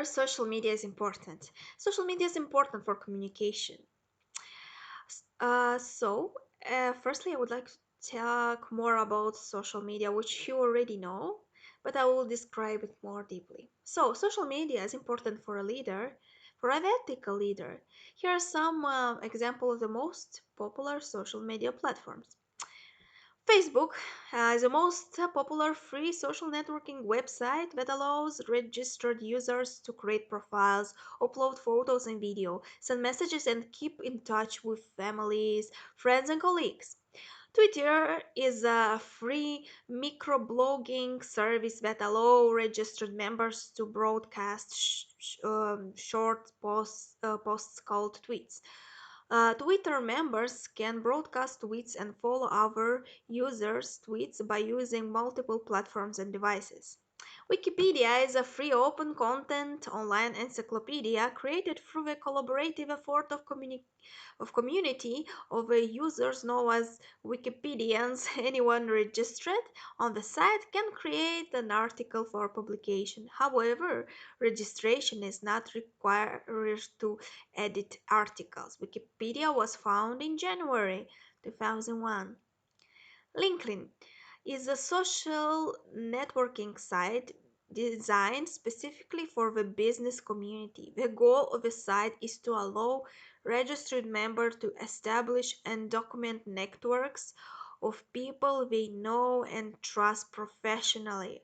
social media is important. Social media is important for communication. Firstly, I would like to talk more about social media, which you already know, but I will describe it more deeply. So, social media is important for a leader, for an ethical leader. Here are some examples of the most popular social media platforms. Facebook is the most popular free social networking website that allows registered users to create profiles, upload photos and video, send messages, and keep in touch with families, friends, and colleagues. Twitter is a free microblogging service that allows registered members to broadcast short posts called tweets. Twitter members can broadcast tweets and follow other users' tweets by using multiple platforms and devices. Wikipedia is a free open content online encyclopedia created through a collaborative effort of community of users known as Wikipedians. Anyone registered on the site can create an article for publication. However, registration is not required to edit articles. Wikipedia was founded in January 2001. LinkedIn is a social networking site designed specifically for the business community. The goal of the site is to allow registered members to establish and document networks of people they know and trust professionally.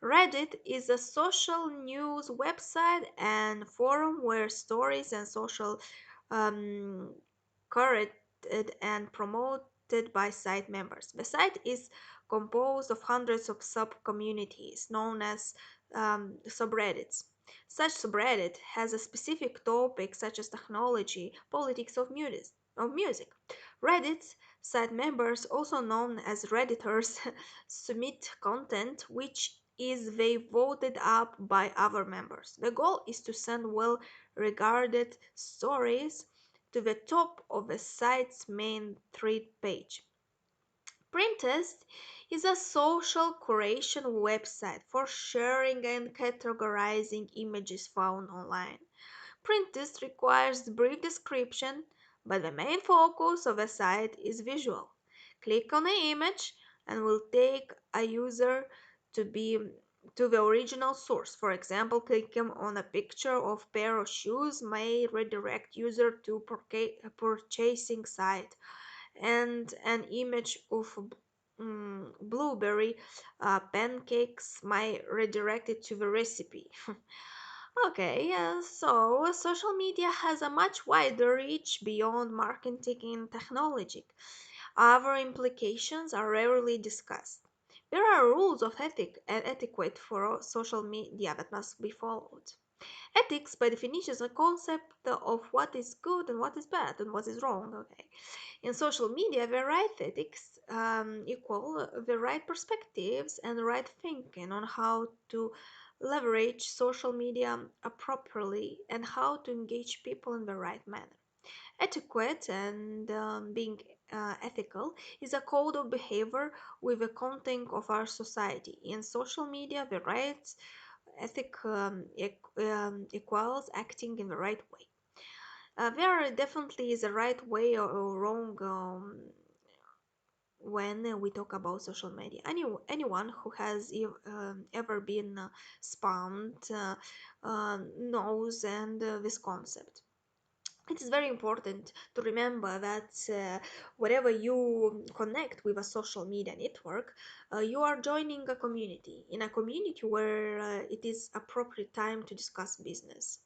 Reddit is a social news website and forum where stories and social um, curated and promoted by site members. The site is composed of hundreds of sub-communities known as subreddits. Such subreddit has a specific topic such as technology, politics of music. Reddit site members, also known as redditors, submit content which is they voted up by other members. The goal is to send well regarded stories to the top of the site's main thread page. Pinterest is a social curation website for sharing and categorizing images found online. Pinterest requires brief description, but the main focus of the site is visual. Click on an image and will take a user to be to the original source. For example, clicking on a picture of pair of shoes may redirect user to purchasing site, and an image of blueberry pancakes might redirect it to the recipe. Okay, so social media has a much wider reach beyond marketing and technology. Other implications are rarely discussed. There are rules of ethic and etiquette for social media that must be followed. Ethics, by definition, is a concept of what is good and what is bad and what is wrong. Okay, in social media, the right ethics equal the right perspectives and the right thinking on how to leverage social media appropriately and how to engage people in the right manner. Etiquette and being ethical is a code of behavior with the content of our society. In social media, the right ethic equals acting in the right way. There definitely is a right way or wrong when we talk about social media. Anyone who has ever been spammed knows and this concept. It is very important to remember that wherever you connect with a social media network, you are joining a community. In a community where it is appropriate time to discuss business.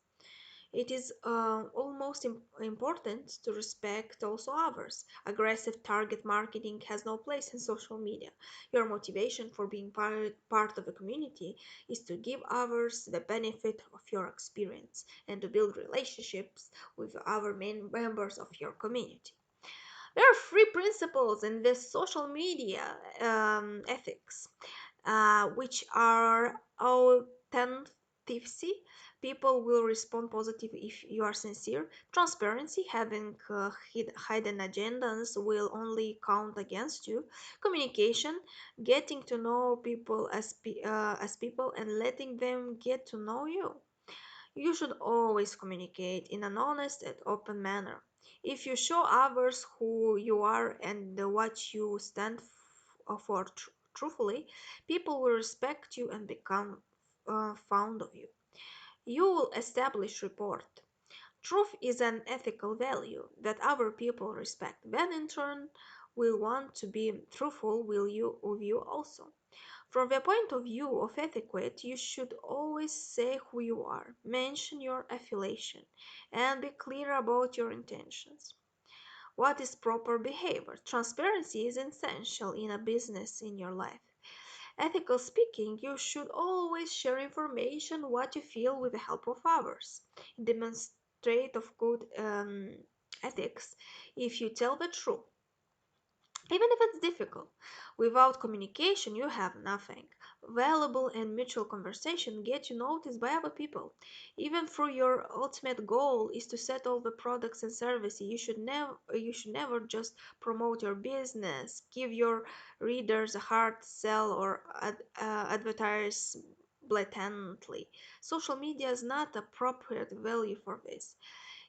It is almost important to respect also others. Aggressive target marketing has no place in social media. Your motivation for being part of a community is to give others the benefit of your experience and to build relationships with other main members of your community. There are three principles in this social media ethics, which are authenticity. People will respond positive if you are sincere. Transparency, having hidden agendas will only count against you. Communication, getting to know people as people and letting them get to know you. You should always communicate in an honest and open manner. If you show others who you are and what you stand for truthfully, people will respect you and become fond of you. You will establish rapport. Truth is an ethical value that other people respect. Then, in turn, will want to be truthful with you also. From the point of view of etiquette, you should always say who you are, mention your affiliation, and be clear about your intentions. What is proper behavior? Transparency is essential in a business in your life. Ethical speaking, you should always share information what you feel with the help of others. Demonstrate of good ethics if you tell the truth. Even if it's difficult, without communication you have nothing. Valuable and mutual conversation get you noticed by other people. Even though your ultimate goal is to sell all the products and services, you should never just promote your business, give your readers a hard sell or advertise blatantly. Social media is not appropriate value for this.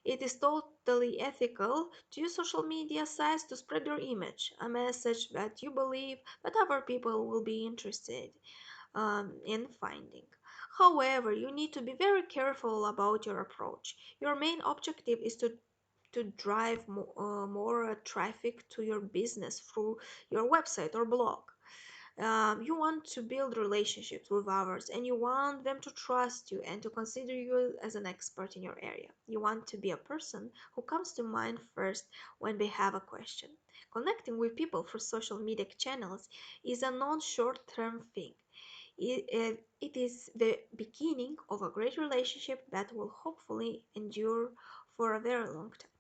It is totally ethical to use social media sites to spread your image, a message that you believe that other people will be interested in finding. However, you need to be very careful about your approach. Your main objective is to drive more traffic to your business through your website or blog. You want to build relationships with others and you want them to trust you and to consider you as an expert in your area. You want to be a person who comes to mind first when they have a question. Connecting with people through social media channels is a non short term thing. It is the beginning of a great relationship that will hopefully endure for a very long time.